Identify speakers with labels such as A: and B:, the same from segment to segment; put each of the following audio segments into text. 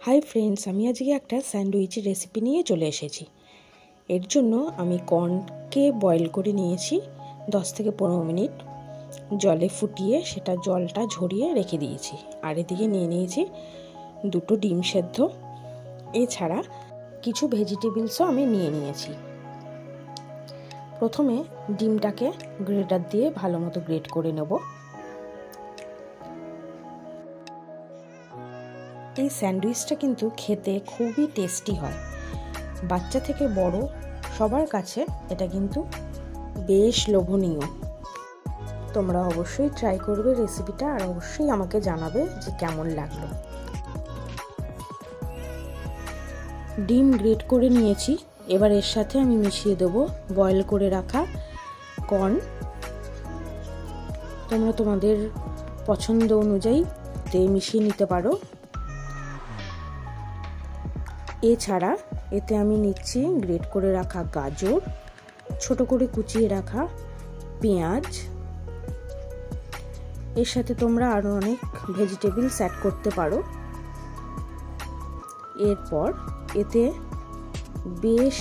A: Hi friends, আমি আজকে একটা স্যান্ডউইচের রেসিপি নিয়ে চলে এসেছি। এর জন্য আমি কর্নকে বয়েল করে নিয়েছি 10 থেকে 15 মিনিট, জলে ফুটিয়ে সেটা জলটা ঝরিয়ে রেখে দিয়েছি। আর এদিকে নিয়ে নিয়েছি 2টো ডিম সেদ্ধ, এছাড়া কিছু ভেজিটেবলসও আমি নিয়ে নিয়েছি। প্রথমে ডিমটাকে গ্রেটার দিয়ে ভালো মতো গ্রেট করে নেব। এই স্যান্ডউইচটা কিন্তু খেতে খুবই টেস্টি হয়, বাচ্চা থেকে বড় সবার কাছে এটা কিন্তু বেশ লোভনীয়। তোমরা অবশ্যই ট্রাই করবে রেসিপিটা, আর অবশ্যই আমাকে জানাবে যে কেমন লাগলো। ডিম গ্রেট করে নিয়েছি, এবার এর সাথে আমি মিশিয়ে দেব বয়েল করে রাখা কর্ন। তোমরা তোমাদের পছন্দ অনুযায়ী মিশিয়ে নিতে পারো। এছাড়া এতে আমি নিচ্ছি গ্রেট করে রাখা গাজর, ছোট করে কুচিয়ে রাখা পেঁয়াজ। এর সাথে তোমরা আরও অনেক ভেজিটেবলস অ্যাড করতে পারো। এরপর এতে বেশ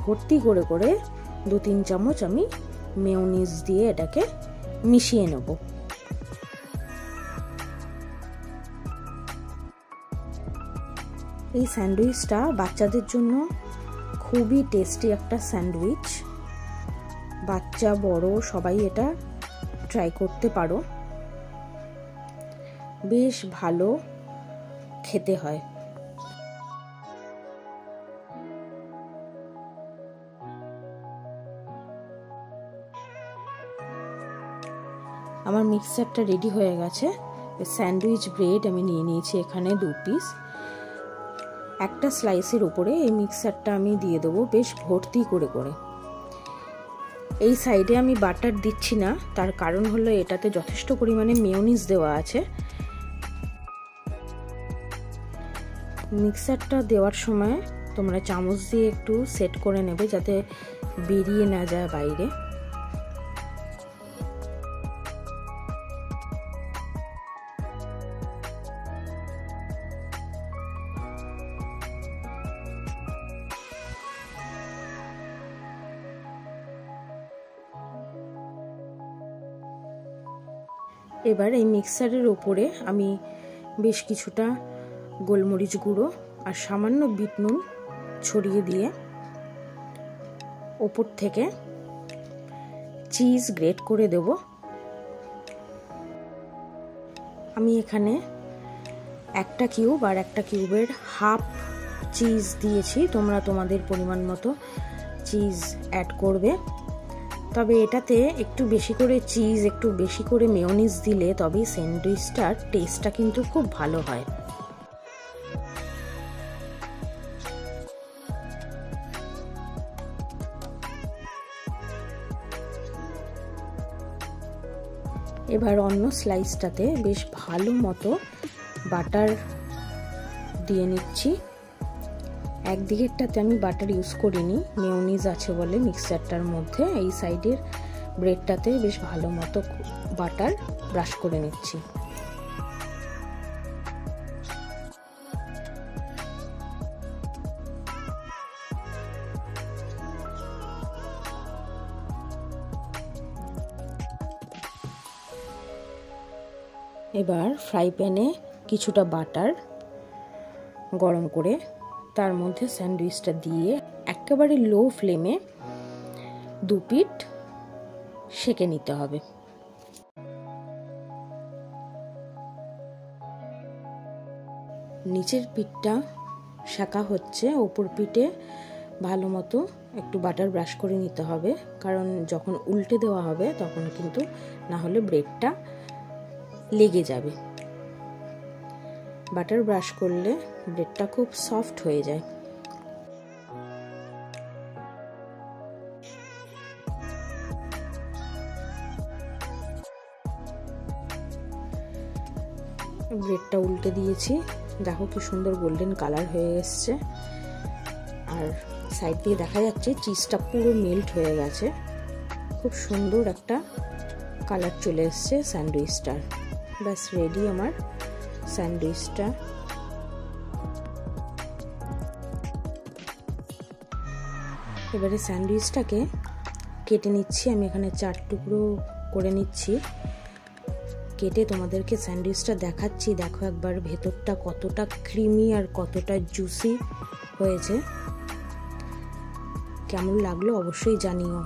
A: ভর্তি করে করে 2-3 চামচ আমি মেয়োনিজ দিয়ে এটাকে মিশিয়ে নেব। এই স্যান্ডউইচটা বাচ্চাদের জন্য খুবই টেস্টি একটা স্যান্ডউইচ। বাচ্চা বড় সবাই এটা ট্রাই করতে পারো, বেশ ভালো খেতে হয়। আমার মিক্সচারটা রেডি হয়ে গেছে। স্যান্ডউইচ ব্রেড আমি নিয়ে নিয়েছি এখানে 2 পিস। একটা স্লাইসের উপরে এই মিক্সচারটা আমি দিয়ে দেবো বেশ ভর্তি করে করে। এই সাইডে আমি বাটার দিচ্ছি না, তার কারণ হলো এটাতে যথেষ্ট পরিমাণে মেয়োনিজ দেওয়া আছে। মিক্সচারটা দেওয়ার সময় তোমরা চামচ দিয়ে একটু সেট করে নেবে যাতে বেরিয়ে না যায় বাইরে। এবার এই মিক্সারের ওপরে আমি বেশ কিছুটা গোলমরিচ গুঁড়ো আর সামান্য বিট নুন ছড়িয়ে দিয়ে ওপর থেকে চিজ গ্রেট করে দেব। আমি এখানে একটা কিউব আর একটা কিউবের হাফ চিজ দিয়েছি। তোমরা তোমাদের পরিমাণ মতো চিজ অ্যাড করবে। তবে এটাতে একটু বেশি করে চিজ, একটু বেশি করে মেয়োনিজ দিলে তবে স্যান্ডউইচটার টেস্টটা কিন্তু খুব ভালো হয়। এবার অন্য স্লাইসটাতে বেশ ভালো মতো বাটার দিয়ে নিচ্ছি। একদিকেরটাতে আমি বাটার ইউজ করিনি, মেয়োনিজ আছে বলে মিক্সচারটার মধ্যে। এই সাইডের ব্রেডটাতে বেশ ভালো মতো বাটার ব্রাশ করে নিচ্ছি। এবার ফ্রাই প্যানে কিছুটা বাটার গরম করে তার মধ্যে স্যান্ডউইচটা দিয়ে একেবারে লো ফ্লেমে 2 পিঠ সেঁকে নিতে হবে। নিচের পিঠটা সেঁকা হচ্ছে, ওপর পিঠে ভালো মতো একটু বাটার ব্রাশ করে নিতে হবে, কারণ যখন উল্টে দেওয়া হবে তখন কিন্তু না হলে ব্রেডটা লেগে যাবে। বাটার ব্রাশ করলে ব্রেডটা খুব সফট হয়ে যায়। ব্রেডটা উল্টে দিয়েছি, দেখো কি সুন্দর গোল্ডেন কালার হয়ে এসছে। আর সাইড দিয়ে দেখা যাচ্ছে চিজটা পুরো মেল্ট হয়ে গেছে। খুব সুন্দর একটা কালার চলে এসছে স্যান্ডউইচটার। ব্যাস রেডি আমার স্যান্ডউইচটা। এবারে স্যান্ডউইচটাকে কেটে নিচ্ছি। আমি এখানে 4 টুকরো করে নিচ্ছি। কেটে তোমাদেরকে স্যান্ডউইচটা দেখাচ্ছি। দেখো একবার ভেতরটা কতটা ক্রিমি আর কতটা জুসি হয়েছে। কেমন লাগলো অবশ্যই জানিও।